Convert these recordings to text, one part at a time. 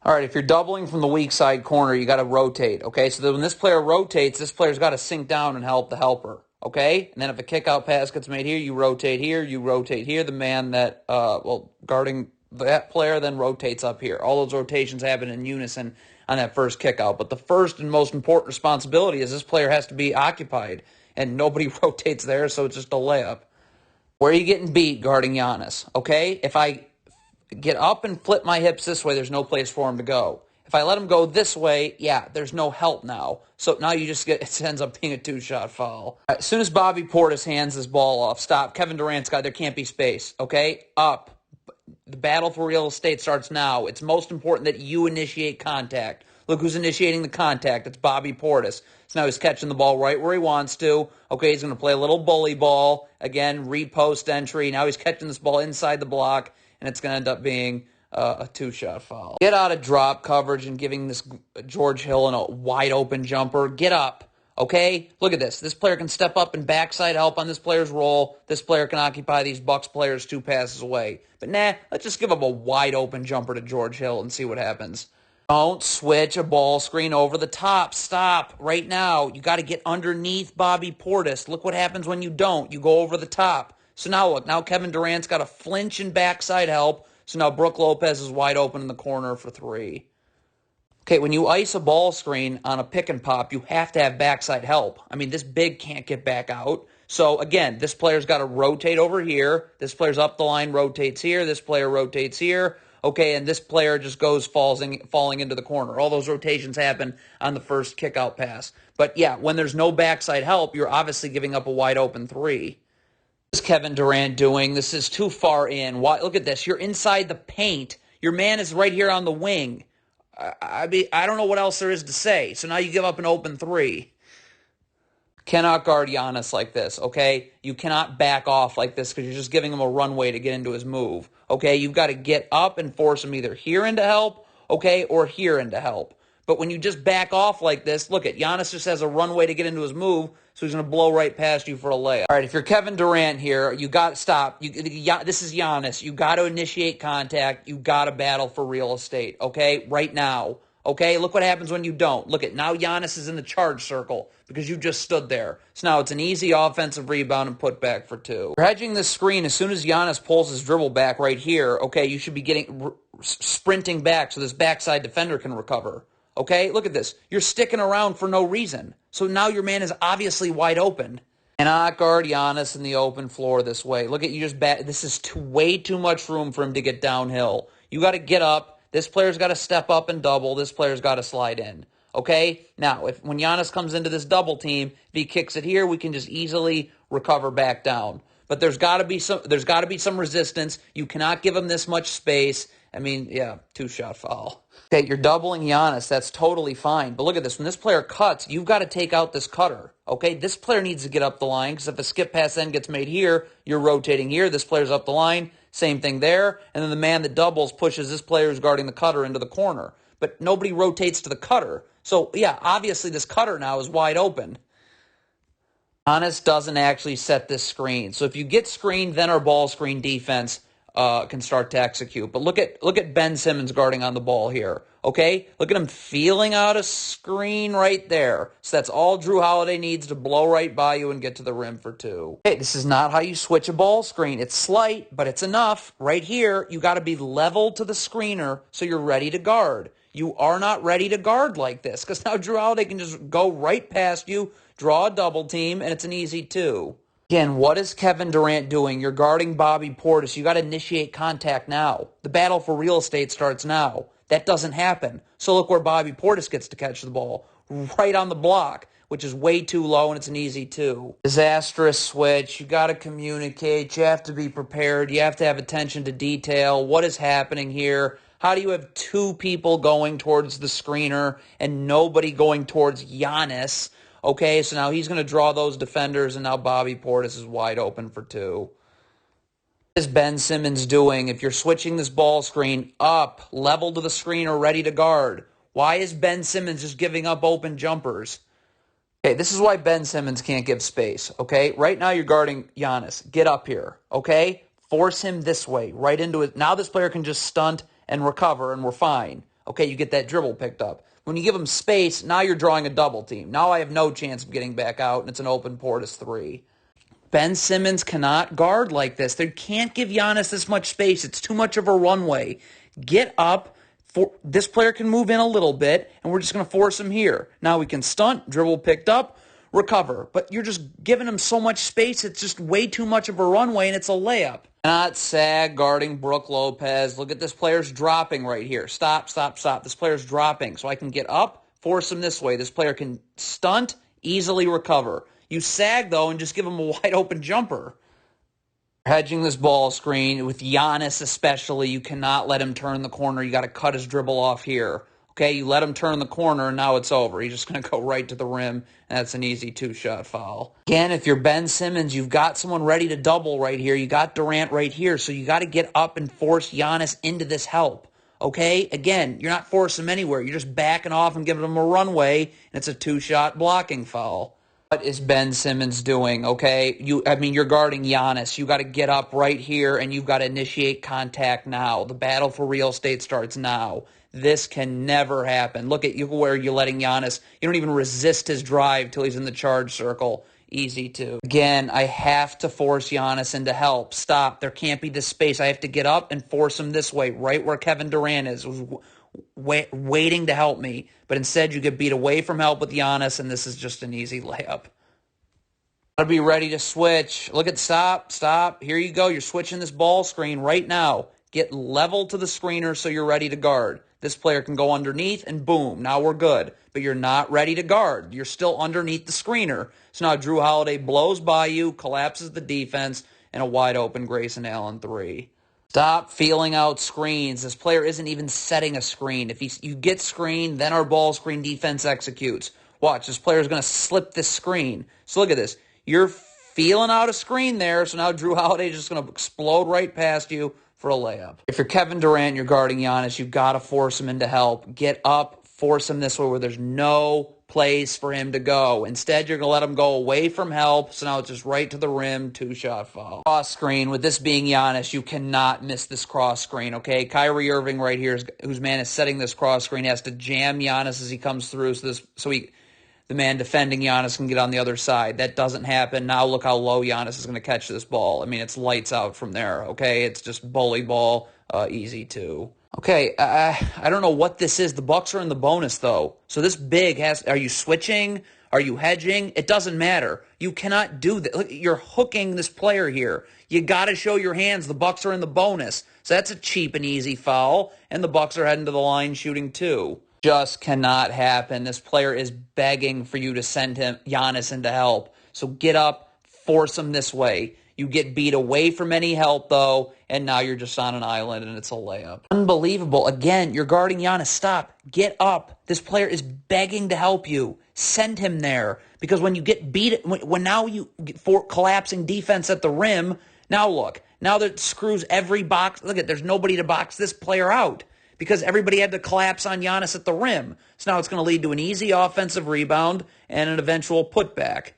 All right, if you're doubling from the weak side corner, you got to rotate, okay? So that when this player rotates, this player's got to sink down and help the helper, okay? And then if a kick-out pass gets made here, you rotate here, you rotate here. The man that, guarding that player then rotates up here. All those rotations happen in unison on that first kick-out. But the first and most important responsibility is this player has to be occupied, and nobody rotates there, so it's just a layup. Where are you getting beat guarding Giannis, okay? If I get up and flip my hips this way, there's no place for him to go. If I let him go this way, yeah, there's no help now. So now you just get, it ends up being a two-shot foul. As soon as Bobby Portis hands this ball off, stop. Kevin Durant's got, there can't be space, okay? Up. The battle for real estate starts now. It's most important that you initiate contact. Look who's initiating the contact. It's Bobby Portis. So now he's catching the ball right where he wants to. Okay, he's going to play a little bully ball. Again, repost entry. Now he's catching this ball inside the block, and it's going to end up being a two-shot foul. Get out of drop coverage and giving this George Hill a wide-open jumper. Get up, okay? Look at this. This player can step up and backside help on this player's roll. This player can occupy these Bucks players 2 passes away. But nah, let's just give up a wide-open jumper to George Hill and see what happens. Don't switch a ball screen over the top. Stop right now. You got to get underneath Bobby Portis. Look what happens when you don't. You go over the top. So now look, now Kevin Durant's got a flinch and backside help. So now Brook Lopez is wide open in the corner for 3. Okay, when you ice a ball screen on a pick and pop, you have to have backside help. I mean, this big can't get back out. So again, this player's got to rotate over here. This player's up the line, rotates here. This player rotates here. Okay, and this player just goes falling into the corner. All those rotations happen on the first kick-out pass. But yeah, when there's no backside help, you're obviously giving up a wide open 3. What is Kevin Durant doing? This is too far in. Why? Look at this. You're inside the paint. Your man is right here on the wing. I don't know what else there is to say. So now you give up an open 3. Cannot guard Giannis like this, okay? You cannot back off like this because you're just giving him a runway to get into his move, okay? You've got to get up and force him either here into help, okay, or here into help. But when you just back off like this, look at Giannis just has a runway to get into his move, so he's going to blow right past you for a layup. All right, if you're Kevin Durant here, you got to stop. This is Giannis. You got to initiate contact. You got to battle for real estate, okay, right now. Okay, look what happens when you don't. Look at now Giannis is in the charge circle because you just stood there. So now it's an easy offensive rebound and put back for 2. You're hedging the screen as soon as Giannis pulls his dribble back right here. Okay, you should be sprinting back so this backside defender can recover. Okay, look at this. You're sticking around for no reason. So now your man is obviously wide open. Cannot guard Giannis in the open floor this way. Look at you just this is way too much room for him to get downhill. You got to get up. This player's got to step up and double. This player's got to slide in. Okay? Now, when Giannis comes into this double team, if he kicks it here, we can just easily recover back down. But there's got to be some resistance. You cannot give him this much space. I mean, yeah, two-shot foul. Okay, you're doubling Giannis. That's totally fine. But look at this. When this player cuts, you've got to take out this cutter. Okay, this player needs to get up the line because if a skip pass then gets made here, you're rotating here. This player's up the line. Same thing there. And then the man that doubles pushes this player who's guarding the cutter into the corner. But nobody rotates to the cutter. So, yeah, obviously this cutter now is wide open. Giannis doesn't actually set this screen. So if you get screened, then our ball screen defense can start to execute. But look at Ben Simmons guarding on the ball here. Okay? Look at him feeling out a screen right there. So that's all Drew Holiday needs to blow right by you and get to the rim for 2. Okay, this is not how you switch a ball screen. It's slight, but it's enough. Right here, you got to be level to the screener so you're ready to guard. You are not ready to guard like this because now Drew Holiday can just go right past you, draw a double team, and it's an easy 2. Again, what is Kevin Durant doing? You're guarding Bobby Portis. You got to initiate contact now. The battle for real estate starts now. That doesn't happen. So look where Bobby Portis gets to catch the ball. Right on the block, which is way too low, and it's an easy 2. Disastrous switch. You got to communicate. You have to be prepared. You have to have attention to detail. What is happening here? How do you have 2 people going towards the screener and nobody going towards Giannis? Okay, so now he's going to draw those defenders, and now Bobby Portis is wide open for 2. What is Ben Simmons doing? If you're switching this ball screen up, level to the screener, ready to guard, why is Ben Simmons just giving up open jumpers? Okay, this is why Ben Simmons can't give space, okay? Right now you're guarding Giannis. Get up here, okay? Force him this way, right into it. Now this player can just stunt and recover, and we're fine. Okay, you get that dribble picked up. When you give him space, now you're drawing a double team. Now I have no chance of getting back out, and it's an open Portis 3. Ben Simmons cannot guard like this. They can't give Giannis this much space. It's too much of a runway. Get up. This player can move in a little bit, and we're just going to force him here. Now we can stunt, dribble picked up, recover. But you're just giving him so much space, it's just way too much of a runway, and it's a layup. Not sag guarding Brook Lopez. Look at this player's dropping right here. Stop, stop, stop. This player's dropping. So I can get up, force him this way. This player can stunt, easily recover. You sag, though, and just give him a wide open jumper. Hedging this ball screen, with Giannis especially, you cannot let him turn the corner. You got to cut his dribble off here. Okay, you let him turn the corner, and now it's over. He's just going to go right to the rim, and that's an easy 2-shot foul. Again, if you're Ben Simmons, you've got someone ready to double right here. You got Durant right here, so you got to get up and force Giannis into this help. Okay, again, you're not forcing him anywhere. You're just backing off and giving him a runway, and it's a 2-shot blocking foul. What is Ben Simmons doing, okay? You're guarding Giannis. You got to get up right here, and you've got to initiate contact now. The battle for real estate starts now. This can never happen. Look at you where you're letting Giannis. You don't even resist his drive till he's in the charge circle. Easy to. Again, I have to force Giannis into help. Stop. There can't be this space. I have to get up and force him this way, right where Kevin Durant is. Waiting to help me, but instead you get beat away from help with Giannis, and this is just an easy layup. Got to be ready to switch. Look at stop. Here you go. You're switching this ball screen right now. Get level to the screener so you're ready to guard. This player can go underneath, and boom, now we're good. But you're not ready to guard. You're still underneath the screener. So now Drew Holiday blows by you, collapses the defense, and a wide open Grayson Allen 3. Stop feeling out screens. This player isn't even setting a screen. If you get screened, then our ball screen defense executes. Watch, this player is going to slip this screen. So look at this. You're feeling out a screen there, so now Drew Holiday is just going to explode right past you for a layup. If you're Kevin Durant, you're guarding Giannis, you've got to force him into help. Get up, force him this way where there's no place for him to go. Instead, you're going to let him go away from help, so now it's just right to the rim, 2-shot foul. Cross screen, with this being Giannis, you cannot miss this cross screen, okay? Kyrie Irving right here, whose man is setting this cross screen, has to jam Giannis as he comes through the man defending Giannis can get on the other side. That doesn't happen. Now look how low Giannis is going to catch this ball. I mean, it's lights out from there, okay? It's just bully ball, easy 2. Okay, I don't know what this is. The Bucks are in the bonus, though. So this big are you switching? Are you hedging? It doesn't matter. You cannot do that. Look, you're hooking this player here. You got to show your hands. The Bucks are in the bonus. So that's a cheap and easy foul, and the Bucks are heading to the line shooting 2. Just cannot happen. This player is begging for you to send Giannis into help. So get up, force him this way. You get beat away from any help, though, and now you're just on an island, and it's a layup. Unbelievable. Again, you're guarding Giannis. Stop. Get up. This player is begging to help you. Send him there. Because when you get beat, when now you for collapsing defense at the rim, now look. Now that screws every box. Look at, there's nobody to box this player out, because everybody had to collapse on Giannis at the rim. So now it's going to lead to an easy offensive rebound and an eventual putback.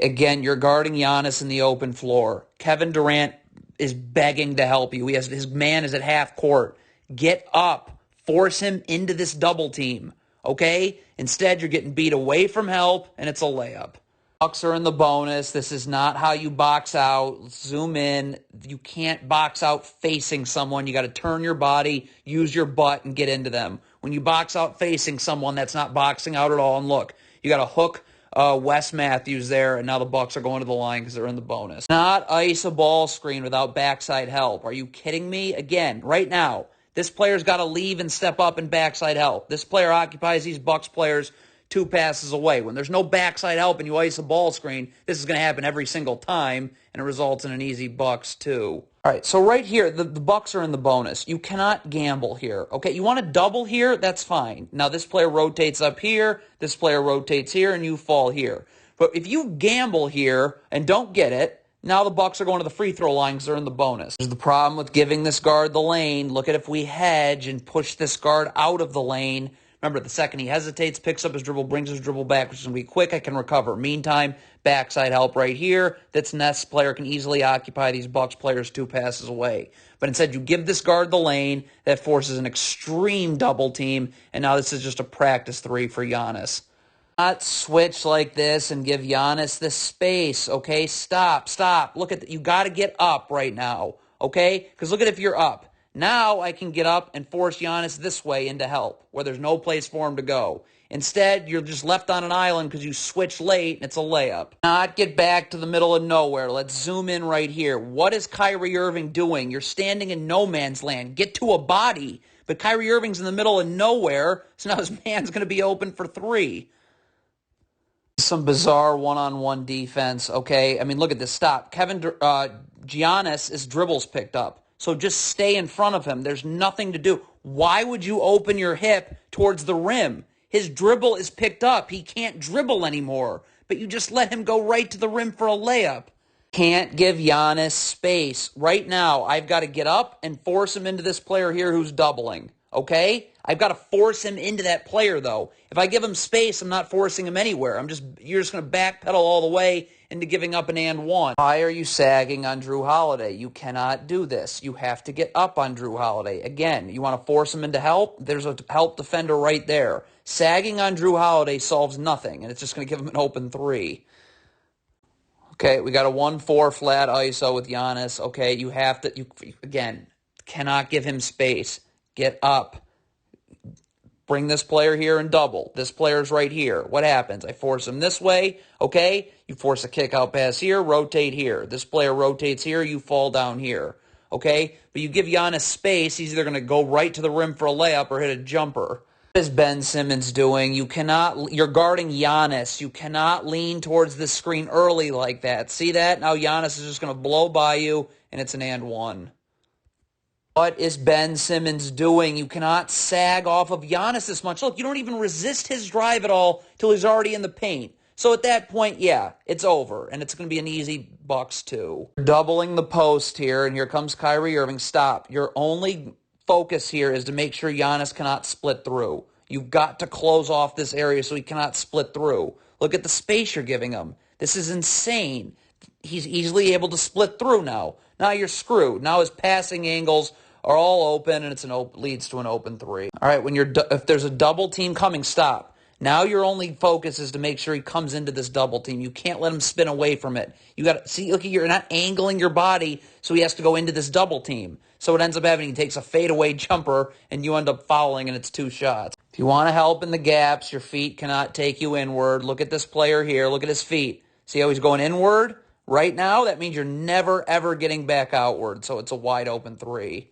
Again, you're guarding Giannis in the open floor. Kevin Durant is begging to help you. His man is at half court. Get up. Force him into this double team. Okay? Instead, you're getting beat away from help, and it's a layup. Bucks are in the bonus. This is not how you box out. Let's zoom in. You can't box out facing someone. You got to turn your body, use your butt, and get into them. When you box out facing someone, that's not boxing out at all. And look, you got to hook Wes Matthews there, and now the Bucks are going to the line because they're in the bonus. Not ice a ball screen without backside help. Are you kidding me? Again, right now, this player's got to leave and step up and backside help. This player occupies these Bucks players 2 passes away. When there's no backside help and you ice a ball screen, this is going to happen every single time, and it results in an easy Bucks 2. All right, so right here, the Bucks are in the bonus. You cannot gamble here, okay? You want to double here? That's fine. Now, this player rotates up here, this player rotates here, and you fall here. But if you gamble here and don't get it, now the Bucks are going to the free throw line because they're in the bonus. There's the problem with giving this guard the lane. Look at if we hedge and push this guard out of the lane. Remember, the second he hesitates, picks up his dribble, brings his dribble back, which is going to be quick, I can recover. Meantime, backside help right here. That's Ness player can easily occupy these Bucks players 2 passes away. But instead, you give this guard the lane. That forces an extreme double team, and now this is just a practice 3 for Giannis. Not switch like this and give Giannis this space, okay? Stop. Look at you got to get up right now, okay? Because look at if you're up. Now I can get up and force Giannis this way into help, where there's no place for him to go. Instead, you're just left on an island because you switch late, and it's a layup. Not get back to the middle of nowhere. Let's zoom in right here. What is Kyrie Irving doing? You're standing in no man's land. Get to a body. But Kyrie Irving's in the middle of nowhere, so now his man's going to be open for 3. Some bizarre one-on-one defense, okay? I mean, look at this. Stop. Giannis, his dribbles picked up. So just stay in front of him. There's nothing to do. Why would you open your hip towards the rim? His dribble is picked up. He can't dribble anymore. But you just let him go right to the rim for a layup. Can't give Giannis space. Right now, I've got to get up and force him into this player here who's doubling. Okay? I've got to force him into that player, though. If I give him space, I'm not forcing him anywhere. You're just going to backpedal all the way into giving up an and one. Why are you sagging on Drew Holiday? You cannot do this. You have to get up on Drew Holiday. Again, you want to force him into help? There's a help defender right there. Sagging on Drew Holiday solves nothing, and it's just going to give him an open 3. Okay, we got a 1-4 flat ISO with Giannis. Okay, you have to, again, cannot give him space. Get up. Bring this player here and double. This player's right here. What happens? I force him this way. Okay, you force a kick out pass here, rotate here. This player rotates here, you fall down here. Okay, but you give Giannis space, he's either going to go right to the rim for a layup or hit a jumper. What is Ben Simmons doing? You're guarding Giannis. You cannot lean towards the screen early like that. See that? Now Giannis is just going to blow by you, and it's an and one. What is Ben Simmons doing? You cannot sag off of Giannis this much. Look, you don't even resist his drive at all till he's already in the paint. So at that point, yeah, it's over, and it's going to be an easy Bucks 2. Doubling the post here, and here comes Kyrie Irving. Stop. Your only focus here is to make sure Giannis cannot split through. You've got to close off this area so he cannot split through. Look at the space you're giving him. This is insane. He's easily able to split through now. Now you're screwed. Now his passing angles are all open, and leads to an open 3. All right, if there's a double team coming, stop. Now your only focus is to make sure he comes into this double team. You can't let him spin away from it. You got to see. Look, you're not angling your body, so he has to go into this double team. So it ends up having he takes a fadeaway jumper, and you end up fouling, and it's 2 shots. If you want to help in the gaps, your feet cannot take you inward. Look at this player here. Look at his feet. See how he's going inward? Right now, that means you're never, ever getting back outward, so it's a wide open 3.